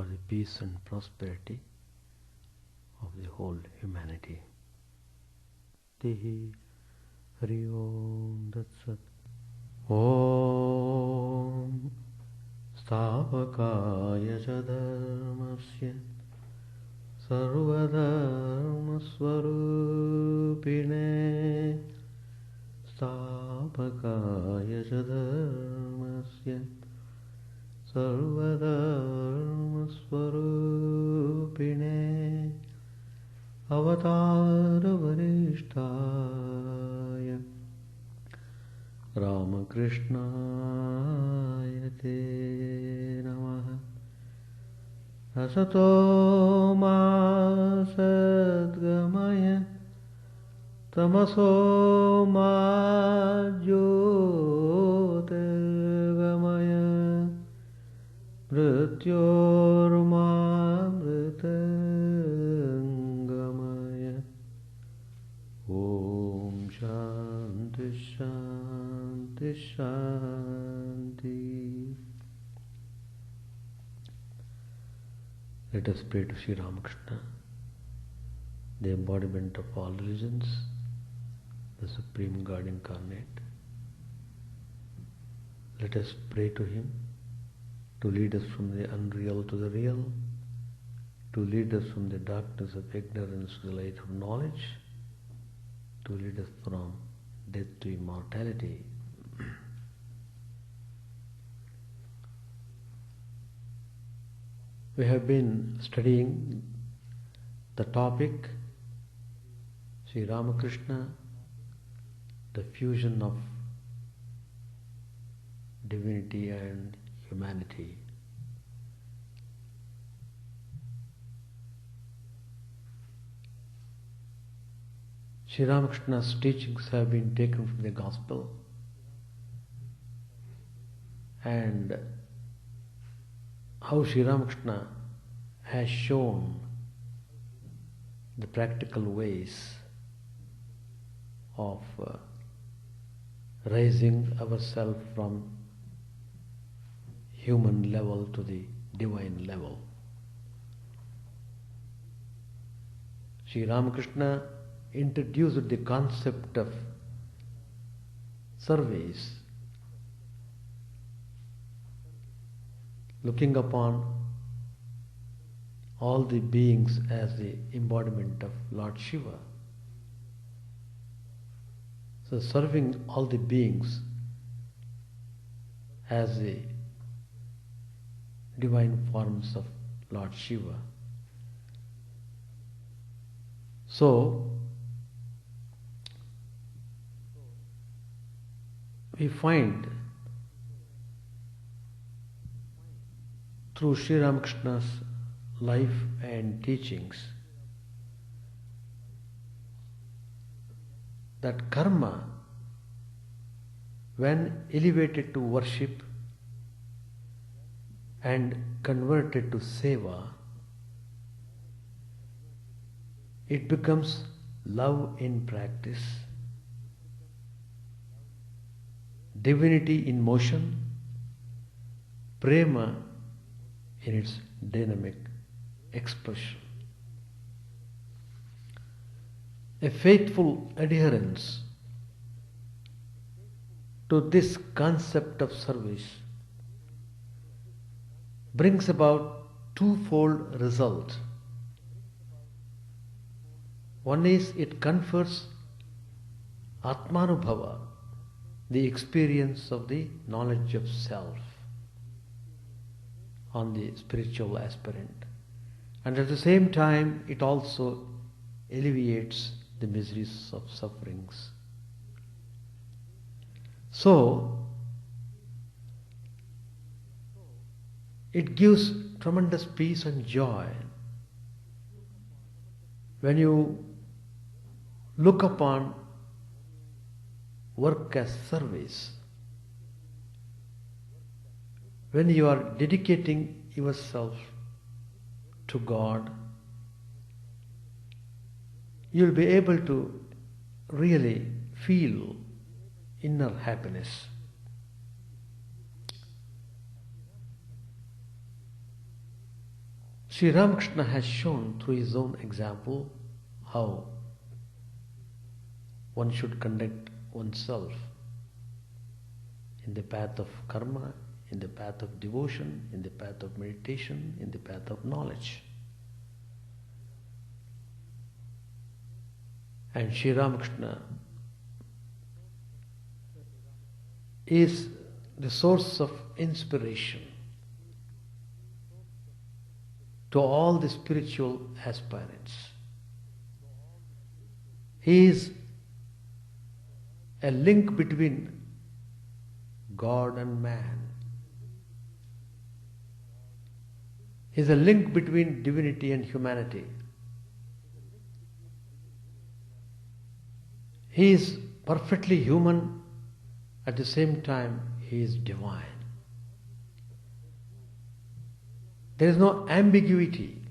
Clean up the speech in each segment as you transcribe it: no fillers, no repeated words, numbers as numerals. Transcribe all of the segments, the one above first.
for the peace and prosperity of the whole humanity. Tihi Hari Om Tat Sat. Om Sthavakaya Cha Dharmasya Sarvadharma Swarupine Sthavakaya Cha Dharmasya Sarvadharma Swarupine Avatara Varishtaya Ramakrishna-The Namaha. Asato ma sadgamaya tamaso ma jyotirgamaya mrityorma mritangamaya. Om Shanti Shanti Shanti. Let us pray to Sri Ramakrishna, the embodiment of all religions, the Supreme God Incarnate. Let us pray to Him to lead us from the unreal to the real, to lead us from the darkness of ignorance to the light of knowledge, to lead us from death to immortality. We have been studying the topic Sri Ramakrishna, the fusion of divinity and humanity. Sri Ramakrishna's teachings have been taken from the Gospel, and how Sri Ramakrishna has shown the practical ways of raising ourselves from human level to the divine level. Sri Ramakrishna introduced the concept of service, looking upon all the beings as the embodiment of Lord Shiva. So serving all the beings as the divine forms of Lord Shiva. So we find through Sri Ramakrishna's life and teachings that karma, when elevated to worship and converted to seva, it becomes love in practice, divinity in motion, prema in its dynamic expression. A faithful adherence to this concept of service brings about twofold result. One is it confers Atmanubhava, the experience of the knowledge of self, on the spiritual aspirant, and at the same time it also alleviates the miseries of sufferings. So it gives tremendous peace and joy when you look upon work as service, when you are dedicating yourself to God, you will be able to really feel inner happiness. Sri Ramakrishna has shown through his own example how one should conduct oneself in the path of karma, in the path of devotion, in the path of meditation, in the path of knowledge. And Sri Ramakrishna is the source of inspiration to all the spiritual aspirants. He is a link between God and man. He is a link between divinity and humanity. He is perfectly human, at the same time he is divine. There is no ambiguity,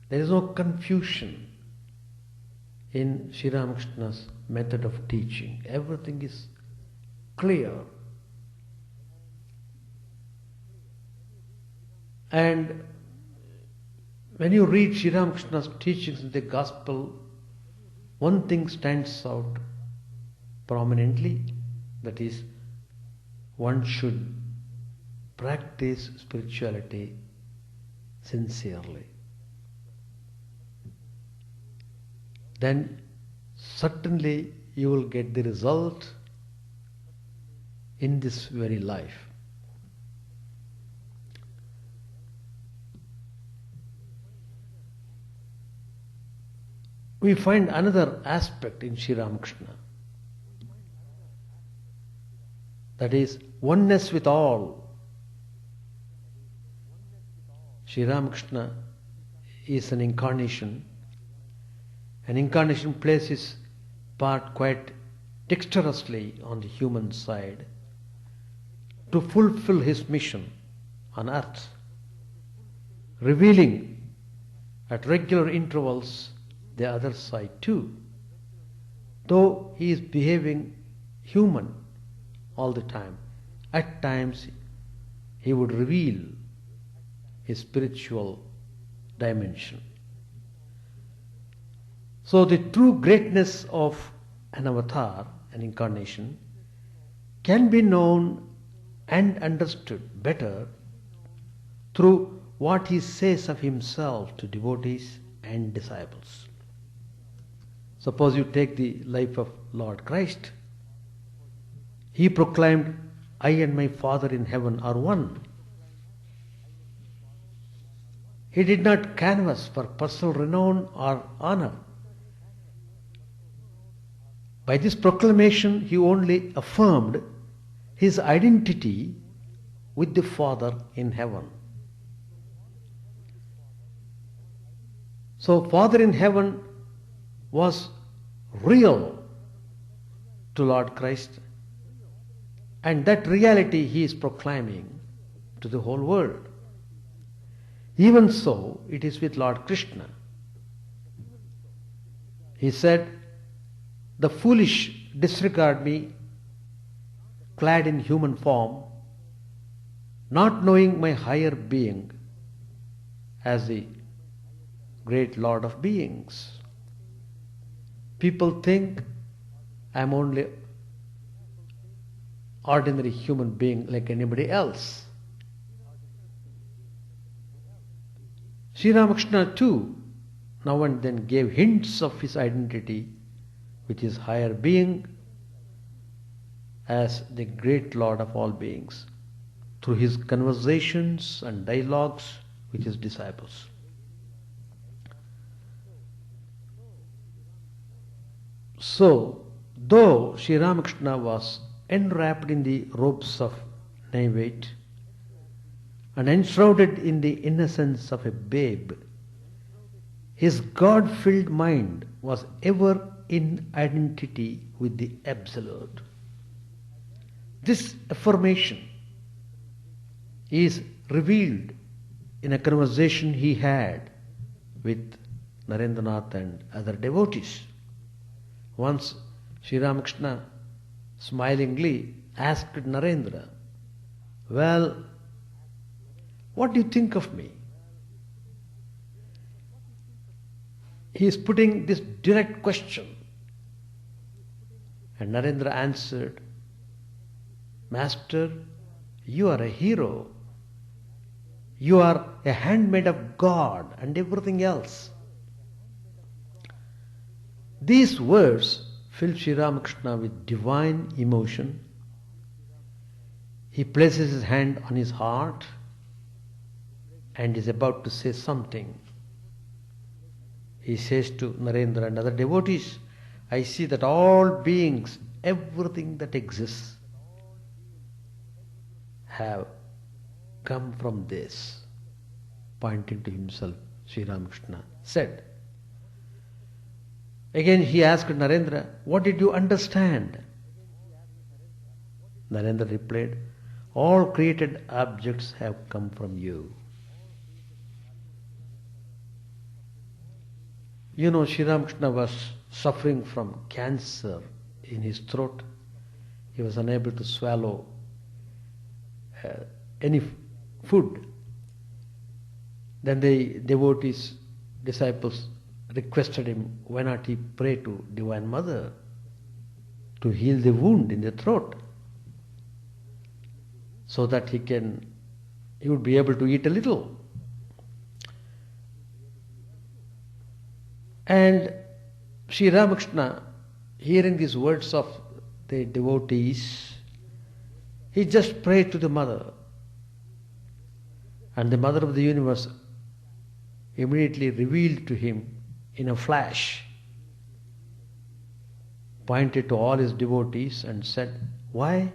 there is no confusion in Sri Ramakrishna's method of teaching. Everything is clear. And when you read Sri Ramakrishna's teachings in the Gospel, one thing stands out prominently, that is, one should practice spirituality sincerely. Then certainly you will get the result in this very life. We find another aspect in Sri Ramakrishna, that is oneness with all. Sri Ramakrishna is an incarnation. An incarnation plays his part quite dexterously on the human side to fulfill his mission on earth, revealing at regular intervals the other side too. Though he is behaving human all the time, at times he would reveal his spiritual dimension. So the true greatness of an avatar, an incarnation, can be known and understood better through what he says of himself to devotees and disciples. Suppose you take the life of Lord Christ. He proclaimed, "I and my Father in heaven are one." He did not canvass for personal renown or honor. By this proclamation, he only affirmed his identity with the Father in heaven. So, Father in heaven was real to Lord Christ, and that reality he is proclaiming to the whole world. Even so, it is with Lord Krishna. He said, "The foolish disregard me, clad in human form, not knowing my higher being as the great Lord of beings." People think I am only ordinary human being like anybody else. Sri Ramakrishna too now and then gave hints of his identity with his higher being as the great Lord of all beings through his conversations and dialogues with his disciples. So, though Sri Ramakrishna was enwrapped in the robes of naivete and enshrouded in the innocence of a babe, his God-filled mind was ever in identity with the Absolute. This affirmation is revealed in a conversation he had with Narendranath and other devotees. Once Sri Ramakrishna smilingly asked Narendra, "Well, what do you think of me?" he is putting this direct question. And Narendra answered, Master, you are a hero. You are a handmaid of God and everything else. These words filled Sri Ramakrishna with divine emotion. He places his hand on his heart and is about to say something. He says to Narendra and other devotees, I see that all beings, everything that exists, have come from this. Pointing to himself, Sri Ramakrishna said. Again he asked Narendra, what did you understand? Narendra replied, all created objects have come from you. You know, Sri Ramakrishna was suffering from cancer in his throat. He was unable to swallow any food. Then the devotees, disciples requested him, why not he pray to Divine Mother to heal the wound in the throat so that he would be able to eat a little. And Sri Ramakrishna, hearing these words of the devotees, he just prayed to the Mother. And the Mother of the Universe immediately revealed to him in a flash, pointed to all his devotees and said, why?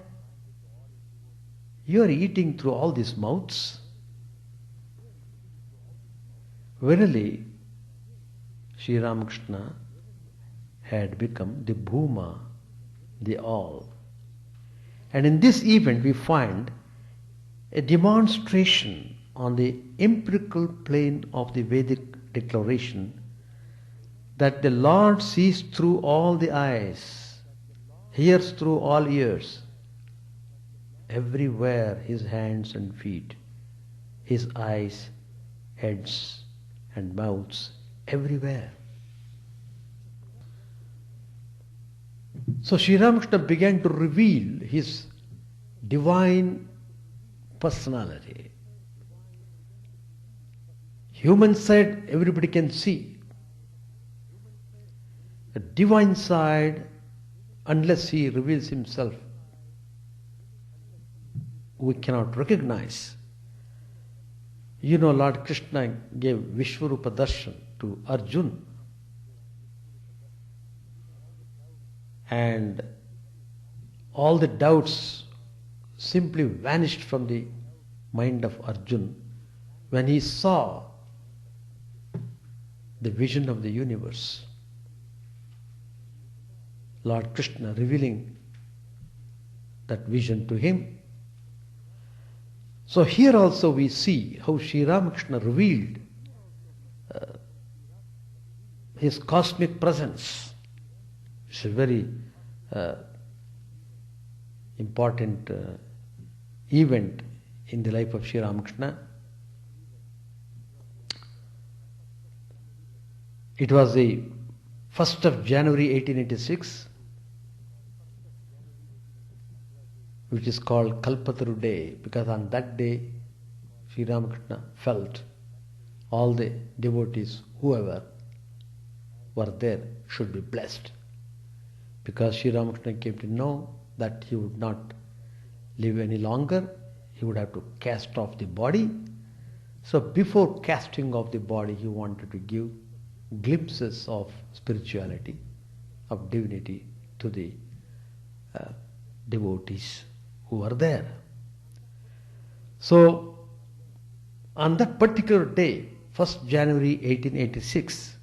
You are eating through all these mouths? Verily, Sri Ramakrishna had become the Bhuma, the all. And in this event we find a demonstration on the empirical plane of the Vedic declaration that the Lord sees through all the eyes, hears through all ears, everywhere his hands and feet, his eyes, heads and mouths, everywhere. So Sri Ramakrishna began to reveal his divine personality. Human side everybody can see. The divine side, unless he reveals himself, we cannot recognize. You know, Lord Krishna gave Vishwarupa Darshan to Arjuna, and all the doubts simply vanished from the mind of Arjuna when he saw the vision of the universe. Lord Krishna revealing that vision to him. So here also we see how Sri Ramakrishna revealed his cosmic presence. It's a very important event in the life of Sri Ramakrishna. It was the 1st of January 1886, which is called Kalpataru Day, because on that day Sri Ramakrishna felt all the devotees, whoever were there, should be blessed. Because Sri Ramakrishna came to know that he would not live any longer, he would have to cast off the body. So before casting off the body, he wanted to give glimpses of spirituality, of divinity to the devotees who were there. So on that particular day, 1st January 1886,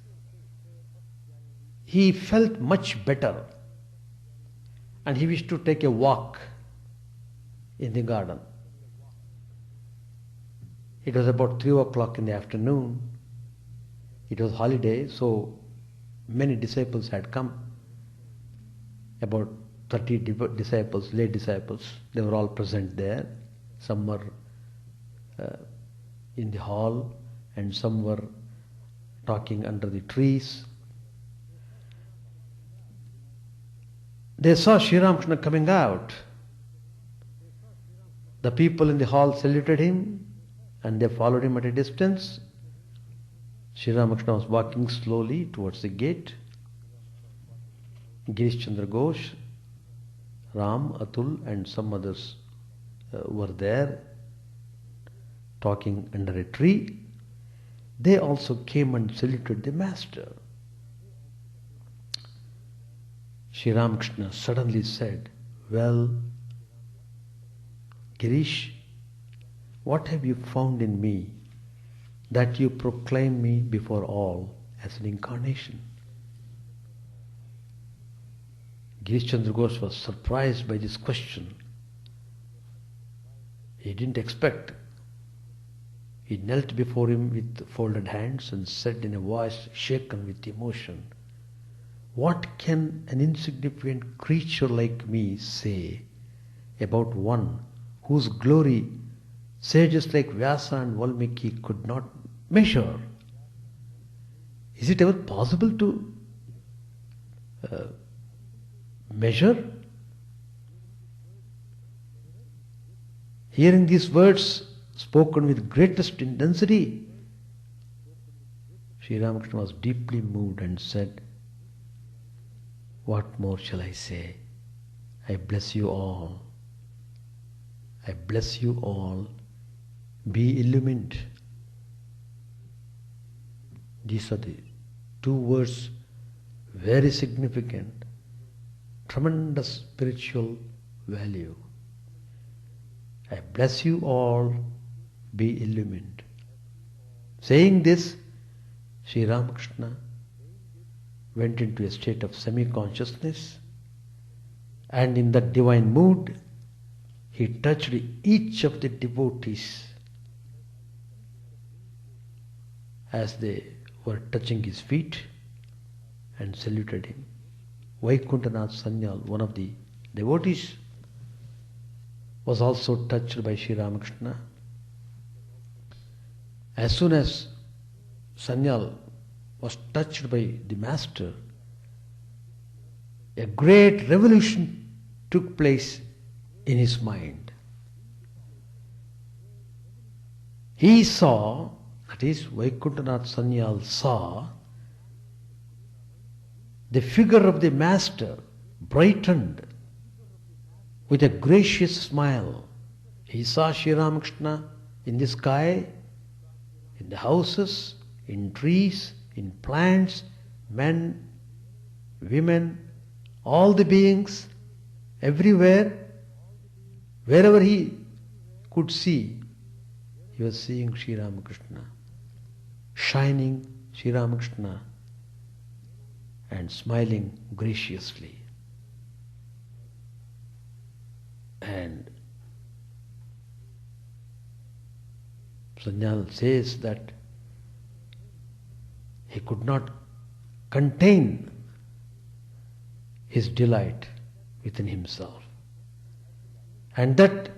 he felt much better and he wished to take a walk in the garden. It was about 3 o'clock in the afternoon. It was holiday, so many disciples had come. About 30 disciples, lay disciples, they were all present there. Some were in the hall and some were talking under the trees They saw Sri Ramakrishna coming out. The people in the hall saluted him and they followed him at a distance. Sri Ramakrishna was walking slowly towards the gate. Girish Chandra Ghosh, Ram, Atul and some others were there talking under a tree. They also came and saluted the master. Sri Ramakrishna suddenly said, "Well, Girish, what have you found in me that you proclaim me before all as an incarnation?" Girish Chandra Ghosh was surprised by this question. He didn't expect. He knelt before him with folded hands and said in a voice shaken with emotion, "What can an insignificant creature like me say about one whose glory sages like Vyasa and Valmiki could not measure? Is it ever possible to measure?" Hearing these words spoken with greatest intensity, Sri Ramakrishna was deeply moved and said, "What more shall I say? I bless you all. I bless you all. Be illumined." These are the two words, very significant, tremendous spiritual value. I bless you all, be illumined. Saying this, Sri Ramakrishna went into a state of semi-consciousness, and in that divine mood, he touched each of the devotees as they were touching his feet and saluted him. Vaikuntanath Sanyal, one of the devotees, was also touched by Sri Ramakrishna. As soon as Sanyal was touched by the Master, a great revolution took place in his mind. He saw, that is, Vaikuntanath Sanyal saw, the figure of the Master brightened with a gracious smile. He saw Sri Ramakrishna in the sky, in the houses, in trees, in plants, men, women, all the beings, everywhere, wherever he could see, he was seeing Sri Ramakrishna, shining Sri Ramakrishna and smiling graciously. And Sanyal says that he could not contain his delight within himself. And that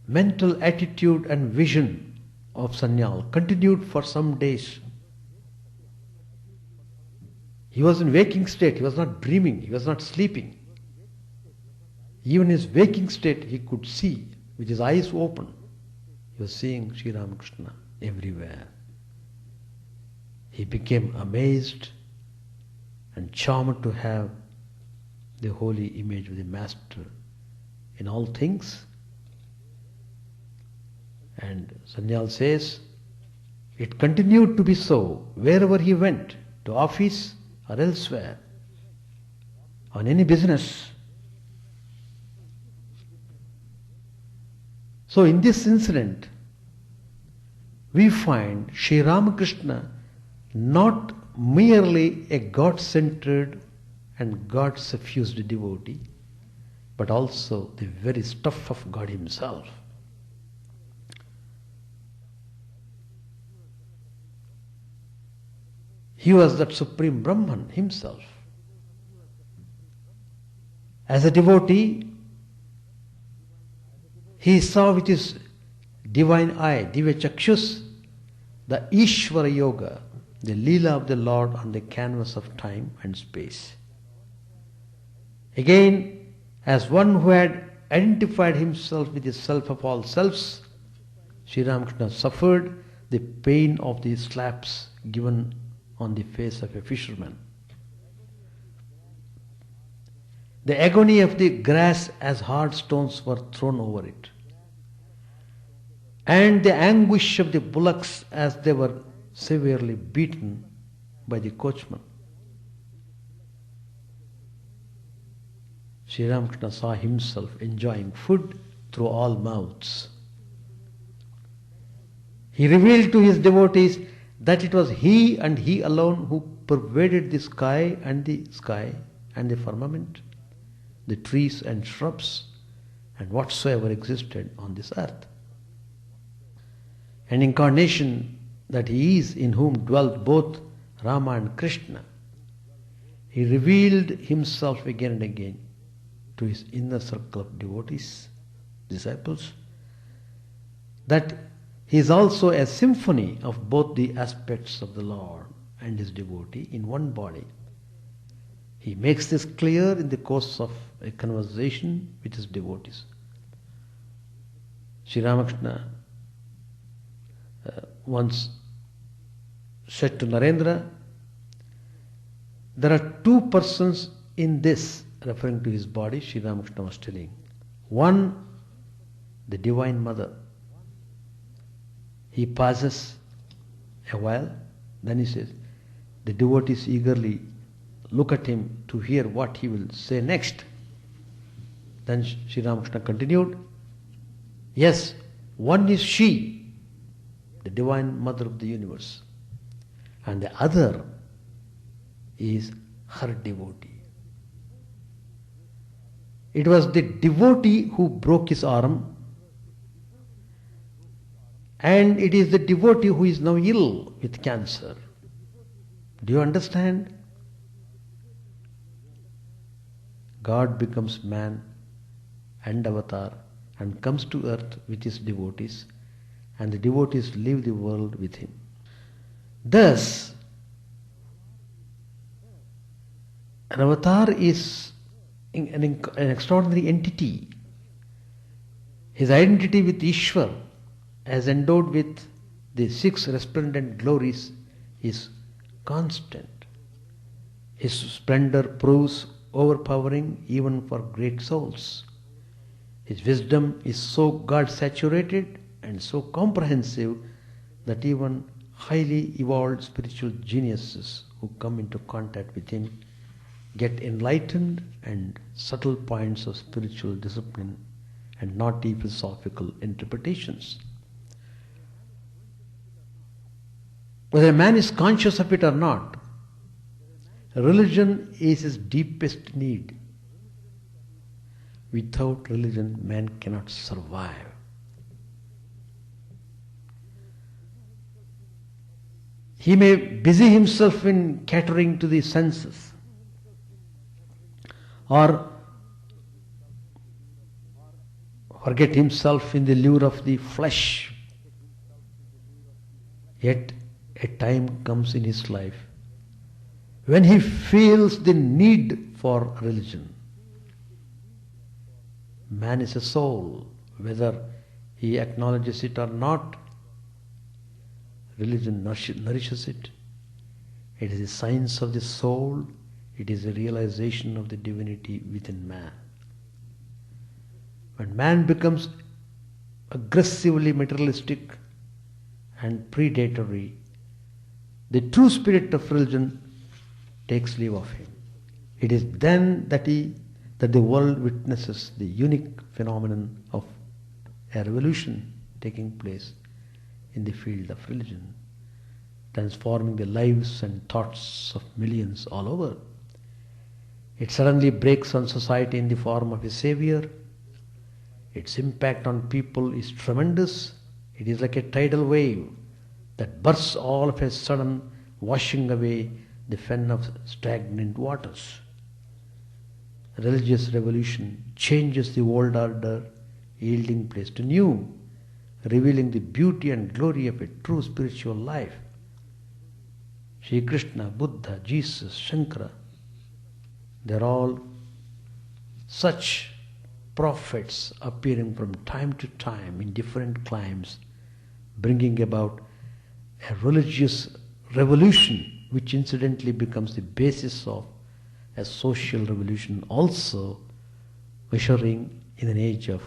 mental attitude and vision of Sanyal continued for some days. He was in waking state, he was not dreaming, he was not sleeping. Even in his waking state he could see with his eyes open. He was seeing Sri Ramakrishna everywhere. He became amazed and charmed to have the holy image of the Master in all things. And Sanyal says, it continued to be so wherever he went, to office or elsewhere, on any business. So in this incident, we find Sri Ramakrishna not merely a God-centered and God-suffused devotee, but also the very stuff of God himself. He was that Supreme Brahman himself. As a devotee, he saw with his divine eye, Divya Chakshus, the Ishvara Yoga, the Leela of the Lord on the canvas of time and space. Again, as one who had identified himself with the self of all selves, Sri Ramakrishna suffered the pain of the slaps given on the face of a fisherman. The agony of the grass as hard stones were thrown over it, and the anguish of the bullocks as they were severely beaten by the coachman. Sri Ramakrishna saw himself enjoying food through all mouths. He revealed to his devotees that it was he and he alone who pervaded the sky and the firmament, the trees and shrubs, and whatsoever existed on this earth. An incarnation that he is, in whom dwelt both Rama and Krishna. He revealed himself again and again to his inner circle of devotees, disciples, that he is also a symphony of both the aspects of the Lord and his devotee in one body. He makes this clear in the course of a conversation with his devotees. Sri Ramakrishna once said to Narendra, there are two persons in this, referring to his body. Sri Ramakrishna was telling. One, the Divine Mother. He pauses a while, then he says, the devotees eagerly look at him to hear what he will say next. Then Sri Ramakrishna continued, yes, one is she, the Divine Mother of the universe, and the other is her devotee. It was the devotee who broke his arm, and it is the devotee who is now ill with cancer. Do you understand? God becomes man and avatar and comes to earth with his devotees, and the devotees leave the world with him. Thus, an avatar is an extraordinary entity. His identity with Ishwar, as endowed with the 6 resplendent glories, is constant. His splendor proves overpowering even for great souls. His wisdom is so God-saturated and so comprehensive that even highly evolved spiritual geniuses who come into contact with him get enlightened and subtle points of spiritual discipline and naughty philosophical interpretations. Whether a man is conscious of it or not, religion is his deepest need. Without religion, man cannot survive. He may busy himself in catering to the senses, or forget himself in the lure of the flesh. Yet a time comes in his life when he feels the need for religion. Man is a soul. Whether he acknowledges it or not, religion nourishes it. It is the science of the soul. It is a realization of the divinity within man. When man becomes aggressively materialistic and predatory, the true spirit of religion takes leave of him. It is then that the world witnesses the unique phenomenon of a revolution taking place in the field of religion, transforming the lives and thoughts of millions all over. It suddenly breaks on society in the form of a savior. Its impact on people is tremendous. It is like a tidal wave that bursts all of a sudden, washing away the fen of stagnant waters. Religious revolution changes the old order, yielding place to new, revealing the beauty and glory of a true spiritual life. Sri Krishna, Buddha, Jesus, Shankara, they are all such prophets appearing from time to time in different climes, bringing about a religious revolution, which incidentally becomes the basis of a social revolution, also ushering in an age of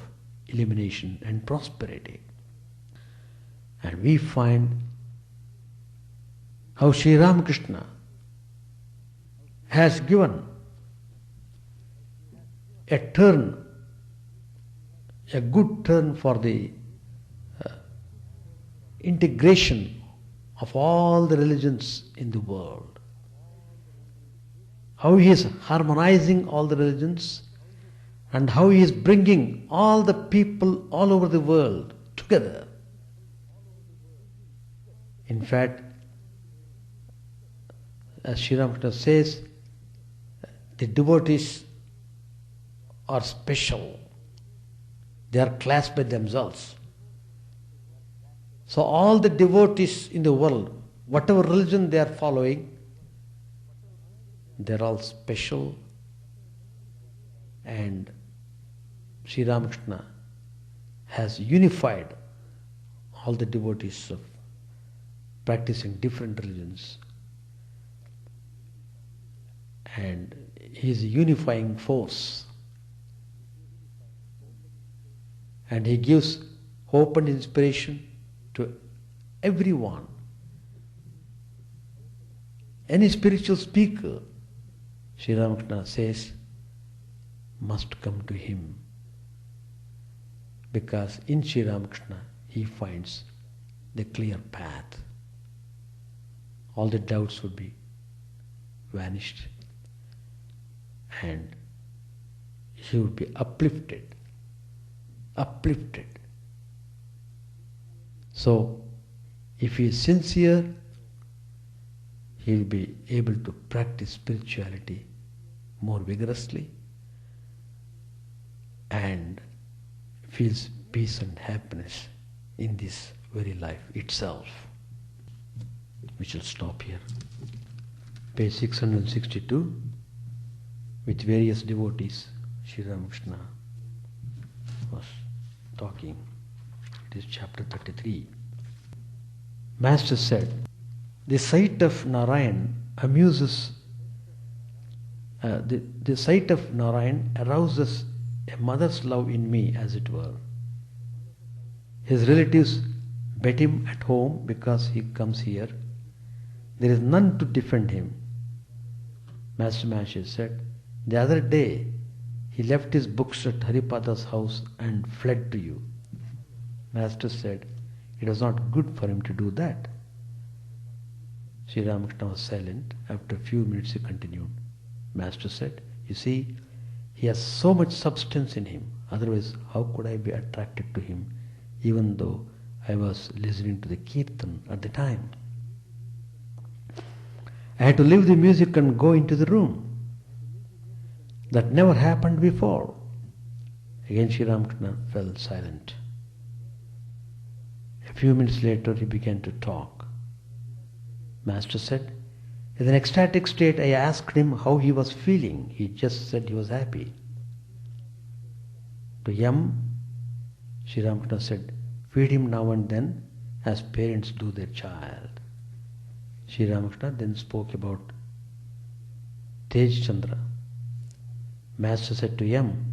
illumination and prosperity. And we find how Sri Ramakrishna has given a turn, a good turn for the integration of all the religions in the world. How he is harmonizing all the religions and how he is bringing all the people all over the world together. In fact, as Sri Ramakrishna says, the devotees are special. They are classed by themselves. So all the devotees in the world, whatever religion they are following, they are all special, and Sri Ramakrishna has unified all the devotees of practicing different religions, and he is a unifying force, and he gives hope and inspiration to everyone. Any spiritual speaker, Sri Ramakrishna says, must come to him, because in Sri Ramakrishna he finds the clear path. All the doubts would be vanished, and he would be uplifted. So, if he is sincere, he will be able to practice spirituality more vigorously and feels peace and happiness in this very life itself. We shall stop here. Page 662, with various devotees, Sri Ramakrishna was talking. It is chapter 33. Master said, the sight of Narayan amuses, the sight of Narayan arouses a mother's love in me, as it were. His relatives bet him at home because he comes here. There is none to defend him. Master Maharshi said, the other day he left his books at Haripada's house and fled to you. Master said, it was not good for him to do that. Sri Ramakrishna was silent. After a few minutes he continued. Master said, you see, he has so much substance in him. Otherwise, how could I be attracted to him, even though I was listening to the kirtan at the time? I had to leave the music and go into the room. That never happened before. Again Sri Ramakrishna fell silent. A few minutes later he began to talk. Master said, in an ecstatic state I asked him how he was feeling. He just said he was happy. To Yam, Sri Ramakrishna said, feed him now and then as parents do their child. Sri Ramakrishna then spoke about Tej Chandra. Master said to Yam,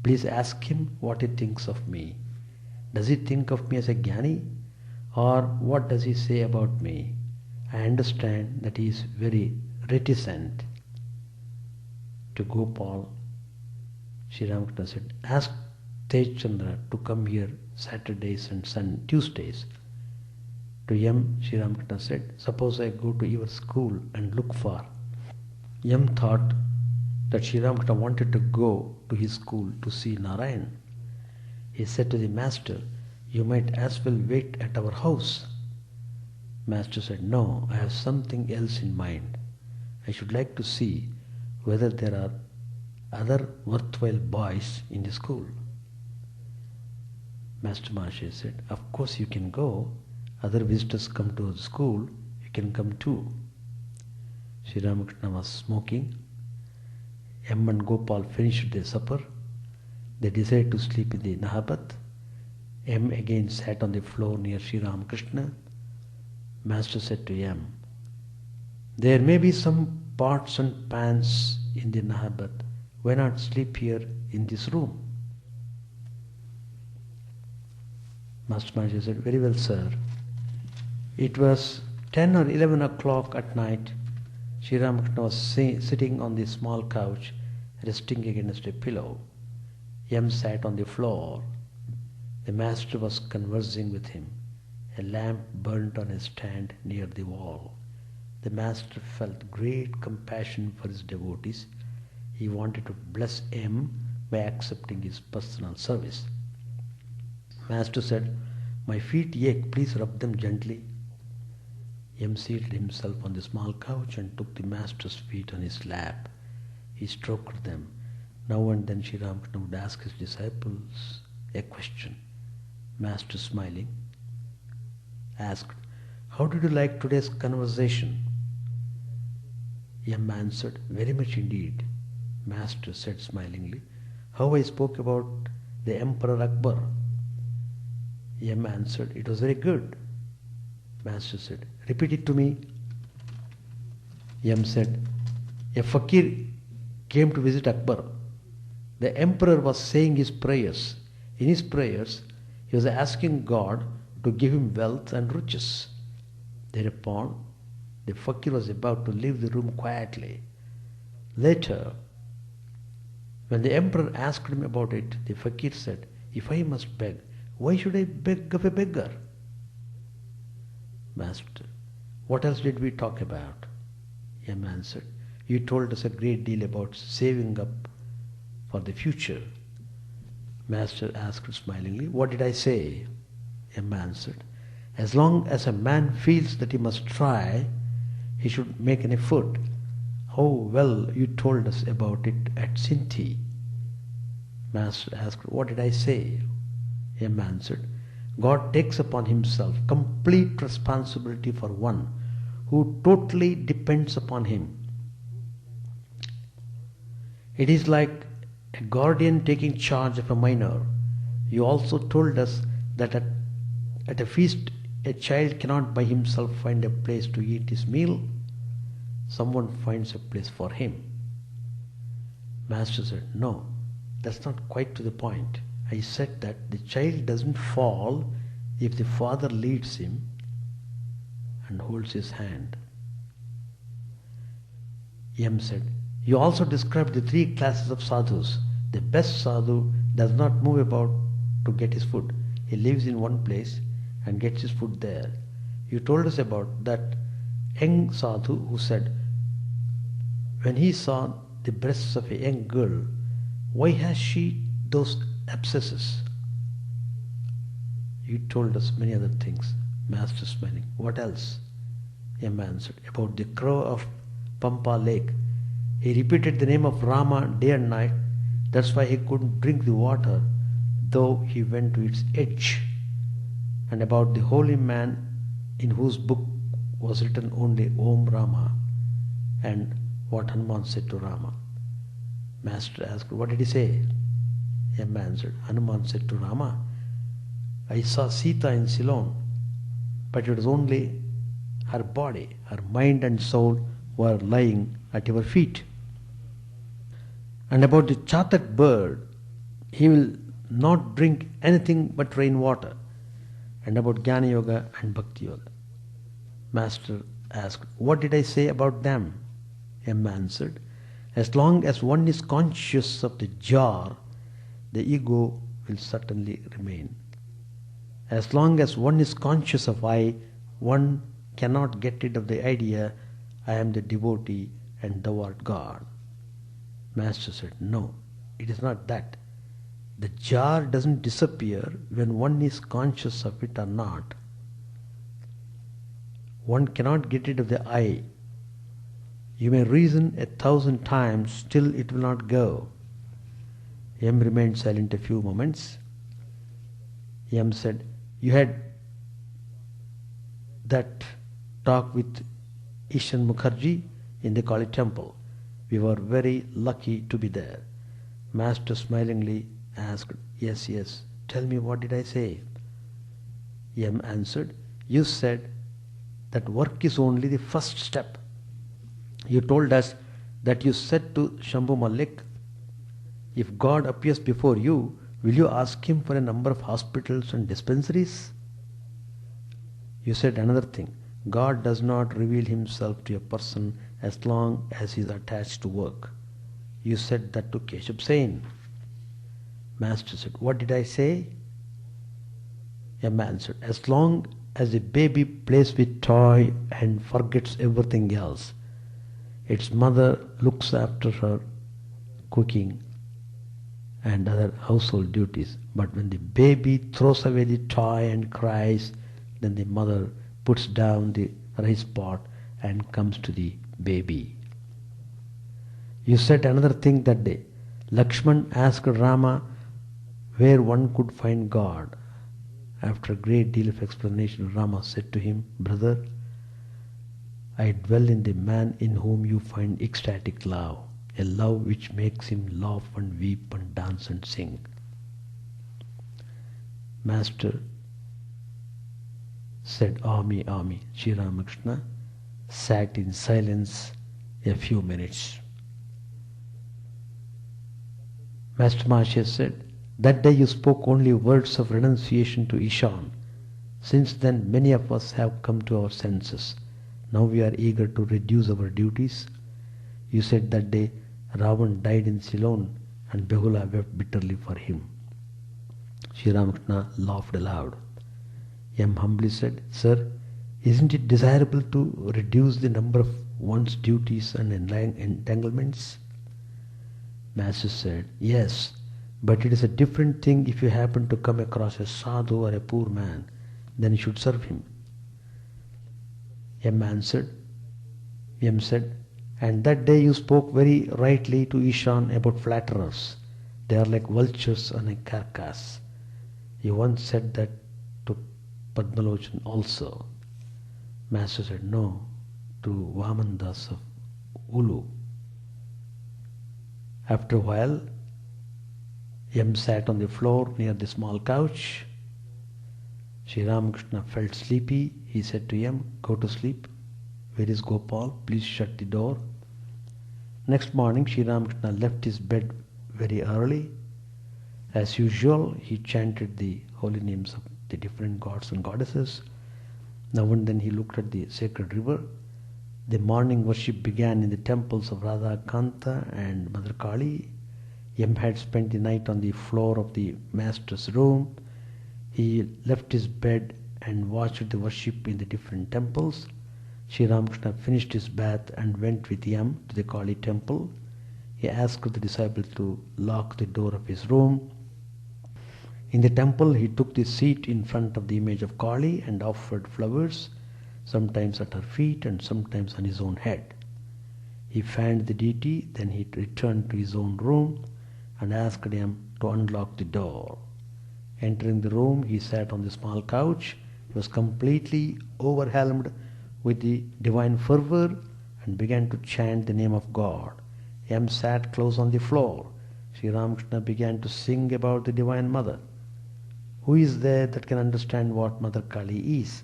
please ask him what he thinks of me. Does he think of me as a jnani, or what does he say about me? I understand that he is very reticent. To Gopal, Sri Ramakrishna said, ask Tej Chandra to come here Saturdays and Tuesdays. To Yam, Sri Ramakrishna said, suppose I go to your school and look for. Yam thought that Sri Ramakrishna wanted to go to his school to see Narayan. He said to the master, you might as well wait at our house. Master said, no, I have something else in mind. I should like to see whether there are other worthwhile boys in the school. Master Maharshi said, of course you can go. Other visitors come to the school, you can come too. Sri Ramakrishna was smoking. Yam and Gopal finished their supper They decided to sleep in the Nahabat. M again sat on the floor near Sri Ramakrishna. Master said to M, "There may be some pots and pans in the Nahabat. Why not sleep here in this room?" Master Maharaj said, "Very well, sir." It was 10 or 11 o'clock at night. Sri Ramakrishna was sitting on the small couch, resting against a pillow. M sat on the floor. The master was conversing with him. A lamp burnt on a stand near the wall. The master felt great compassion for his devotees. He wanted to bless M by accepting his personal service. Master said, "My feet ache, please rub them gently." M seated himself on the small couch and took the master's feet on his lap. He stroked them. Now and then Sri Ramakrishna would ask his disciples a question. Master, smiling, asked, "How did you like today's conversation?" M answered, "Very much indeed." Master said smilingly, "How I spoke about the Emperor Akbar?" M answered, "It was very good." Master said, "Repeat it to me." M said, "A fakir came to visit Akbar. The emperor was saying his prayers. In his prayers, he was asking God to give him wealth and riches. Thereupon, the fakir was about to leave the room quietly. Later, when the emperor asked him about it, the fakir said, 'If I must beg, why should I beg of a beggar?' Master, what else did we talk about?" M answered, "You told us a great deal about saving up for the future." Master asked smilingly, "What did I say?" M answered, "As long as a man feels that he must try, he should make an effort. How well you told us about it at Sinti." Master asked, "What did I say?" M answered, "God takes upon himself complete responsibility for one who totally depends upon him. It is like a guardian taking charge of a minor. You also told us that at a feast a child cannot by himself find a place to eat his meal. Someone finds a place for him." Master said, "No, that's not quite to the point. I said that the child doesn't fall if the father leads him and holds his hand." M said, "You also described the three classes of sadhus. The best sadhu does not move about to get his food. He lives in one place and gets his food there. You told us about that young sadhu who said, when he saw the breasts of a young girl, 'Why has she those abscesses?' You told us many other things." Master smiling, "What else?" M answered, "About the crow of Pampa lake. He repeated the name of Rama day and night. That's why he couldn't drink the water, though he went to its edge. And about the holy man in whose book was written only Om Rama, and what Hanuman said to Rama." Master asked, "What did he say?" M answered, "Hanuman said to Rama, 'I saw Sita in Ceylon, but it was only her body. Her mind and soul were lying at your feet.' And about the Chatak bird, he will not drink anything but rainwater. And about Jnana Yoga and Bhakti Yoga." Master asked, "What did I say about them?" M answered, "As long as one is conscious of the jar, the ego will certainly remain. As long as one is conscious of I, one cannot get rid of the idea, I am the devotee and thou art God." Master said, "No, it is not that. The jar doesn't disappear when one is conscious of it or not. One cannot get rid of the I. You may reason 1,000 times, still it will not go." M remained silent a few moments. M said, "You had that talk with Ishan Mukherjee in the Kali temple. We were very lucky to be there." Master smilingly asked, yes, yes, tell me, what did I say? M answered, you said that work is only the first step. You told us that you said to Shambhu Malik, if God appears before you, will you ask him for a number of hospitals and dispensaries? You said another thing. God does not reveal himself to a person as long as he is attached to work. You said that to Keshav Sen. Master said, what did I say? A man said, as long as a baby plays with toy and forgets everything else, its mother looks after her cooking and other household duties. But when the baby throws away the toy and cries, then the mother puts down the rice pot and comes to the baby. You said another thing that day. Lakshman asked Rama where one could find God. After a great deal of explanation, Rama said to him, brother, I dwell in the man in whom you find ecstatic love, a love which makes him laugh and weep and dance and sing. Master said, Ami, Ami. Sri Ramakrishna sat in silence a few minutes. Master Mahashya said, that day you spoke only words of renunciation to Ishan. Since then many of us have come to our senses. Now we are eager to reduce our duties. You said that day Ravan died in Ceylon and Behula wept bitterly for him. Sri Ramakrishna laughed aloud. M humbly said, sir, isn't it desirable to reduce the number of one's duties and entanglements? Master said, yes, but it is a different thing if you happen to come across a sadhu or a poor man, then you should serve him. M said, and that day you spoke very rightly to Ishan about flatterers. They are like vultures on a carcass. You once said that to Padmalochan also. Master said, no, to Vamandas of Ulu. After a while, M sat on the floor near the small couch. Sri Ramakrishna felt sleepy. He said to M, go to sleep. Where is Gopal? Please shut the door. Next morning, Sri Ramakrishna left his bed very early. As usual, he chanted the holy names of the different gods and goddesses. Now and then he looked at the sacred river. The morning worship began in the temples of Radha Kanta and Mother Kali. M had spent the night on the floor of the master's room. He left his bed and watched the worship in the different temples. Sri Ramakrishna finished his bath and went with M to the Kali temple. He asked the disciple to lock the door of his room. In the temple, he took the seat in front of the image of Kali and offered flowers, sometimes at her feet and sometimes on his own head. He fanned the deity, then he returned to his own room and asked him to unlock the door. Entering the room, he sat on the small couch. He was completely overwhelmed with the divine fervor and began to chant the name of God. M sat close on the floor. Sri Ramakrishna began to sing about the Divine Mother. Who is there that can understand what Mother Kali is?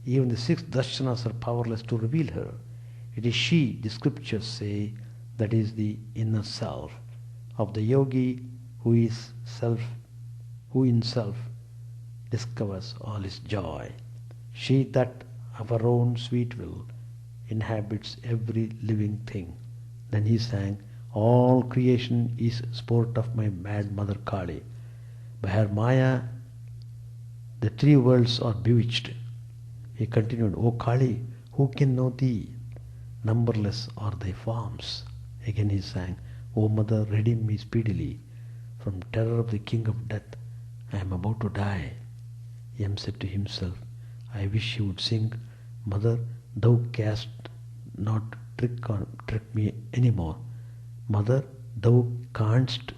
Even the 6 darshanas are powerless to reveal her. It is she, the scriptures say, that is the inner self of the yogi who in self discovers all his joy. She that of her own sweet will inhabits every living thing. Then he sang, all creation is sport of my mad Mother Kali. By her Maya, the 3 worlds are bewitched. He continued, O Kali, who can know thee? Numberless are thy forms. Again he sang, O Mother, redeem me speedily. From terror of the king of death, I am about to die. M said to himself, I wish he would sing, Mother, thou canst not trick me any more. Mother, thou canst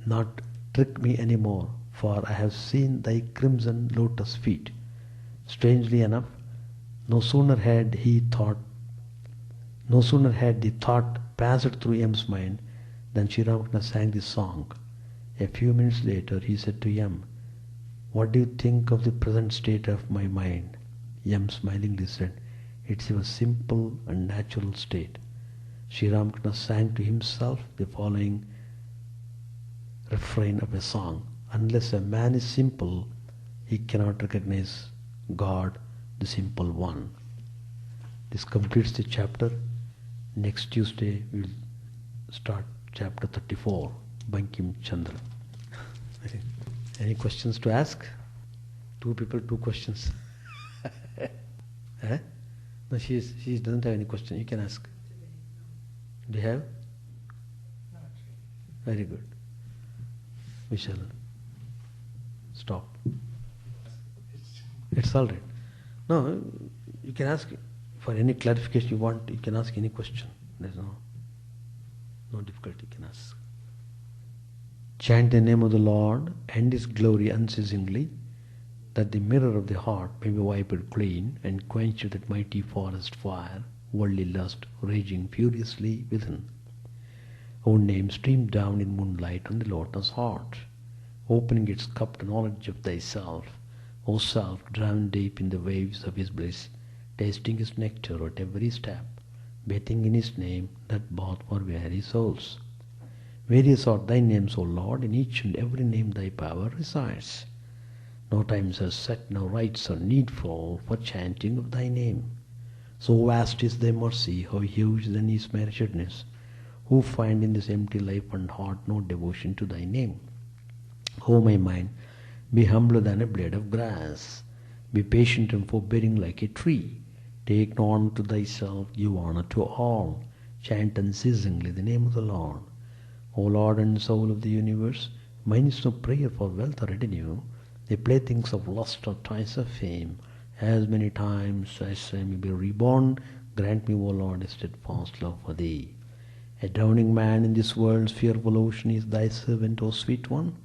not trick me any more, for I have seen thy crimson lotus feet. Strangely enough, no sooner had the thought passed through M's mind Then Sri Ramakrishna sang this song. A few minutes later he said to Yam, "What do you think of the present state of my mind?" Yam smilingly said, "It's your simple and natural state." Sri Ramakrishna sang to himself the following refrain of a song. Unless a man is simple, he cannot recognize God, the simple one. This completes the chapter. Next Tuesday we will start chapter 34, Bankim Chandra. Any questions to ask? Two people, two questions. No, she doesn't have any question. You can ask. Do you have? Very good. We shall stop. It's all right. No, you can ask for any clarification you want. You can ask any question. There's no difficulty. You can ask. Chant the name of the Lord and His glory unceasingly, that the mirror of the heart may be wiped clean and quench that mighty forest fire, worldly lust raging furiously within. O name streamed down in moonlight on the lotus heart, opening its cup to knowledge of thyself. O self, drowned deep in the waves of His bliss, tasting His nectar at every step, bathing in His name, that bath for weary souls. Various are thy names, O Lord, in each and every name thy power resides. No times are set, no rites are needful for chanting of thy name. So vast is thy mercy, how huge then is my wretchedness, who find in this empty life and heart no devotion to thy name. O my mind, be humbler than a blade of grass, be patient and forbearing like a tree. Take no honor to thyself, give honor to all. Chant unceasingly the name of the Lord. O Lord and soul of the universe, mine is no prayer for wealth or retinue, the playthings of lust or toys of fame. As many times as I may be reborn, grant me, O Lord, a steadfast love for thee. A drowning man in this world's fearful ocean is thy servant, O sweet one.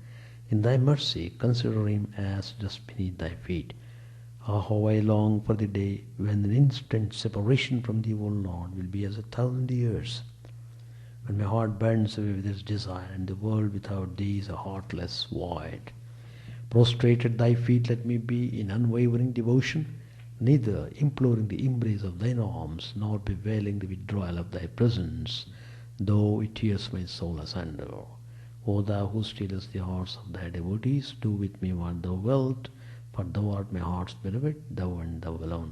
In thy mercy, consider him as just beneath thy feet. Ah, how I long for the day when an instant separation from thee, O Lord, will be as 1,000 years. When my heart burns away with its desire, and the world without thee is a heartless void. Prostrate at thy feet let me be in unwavering devotion, neither imploring the embrace of thine arms, nor bewailing the withdrawal of thy presence, though it tears my soul asunder. O thou who stealest the hearts of thy devotees, do with me what thou wilt, for thou art my heart's beloved, thou and thou alone.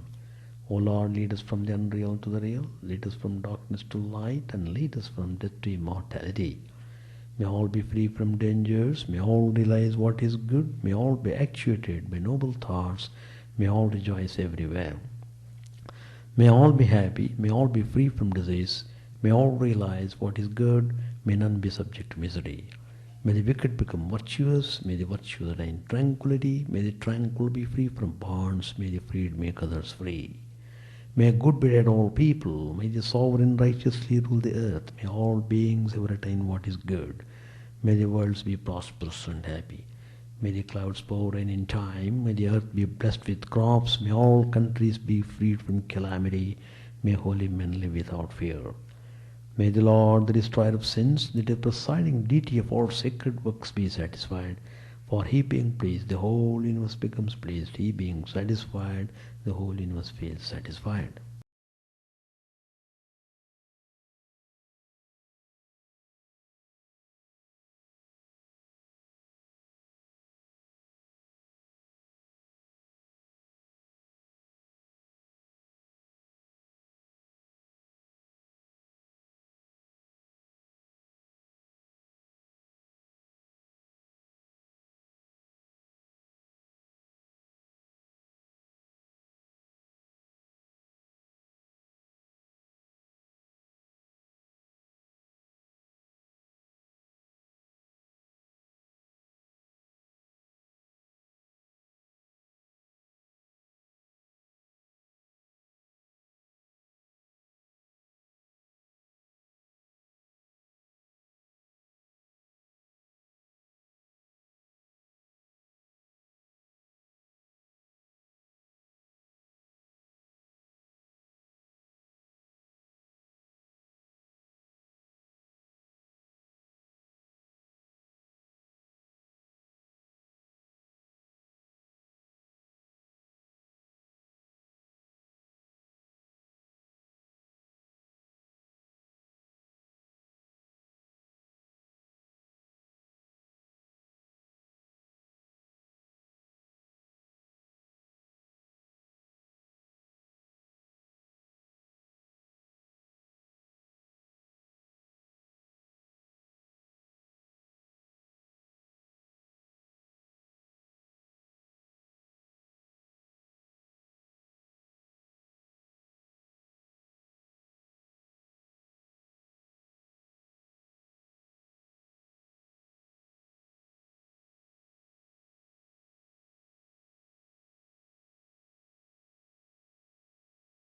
O Lord, lead us from the unreal to the real, lead us from darkness to light, and lead us from death to immortality. May all be free from dangers, may all realize what is good, may all be actuated by noble thoughts, may all rejoice everywhere. May all be happy, may all be free from disease, may all realize what is good, may none be subject to misery. May the wicked become virtuous, may the virtuous attain tranquility, may the tranquil be free from bonds, may the freed make others free. May good be at all people, may the sovereign righteously rule the earth, may all beings ever attain what is good, may the worlds be prosperous and happy, may the clouds pour rain in time, may the earth be blessed with crops, may all countries be freed from calamity, may holy men live without fear. May the Lord, the destroyer of sins, the presiding deity of all sacred works, be satisfied. For He being pleased, the whole universe becomes pleased. He being satisfied, the whole universe feels satisfied.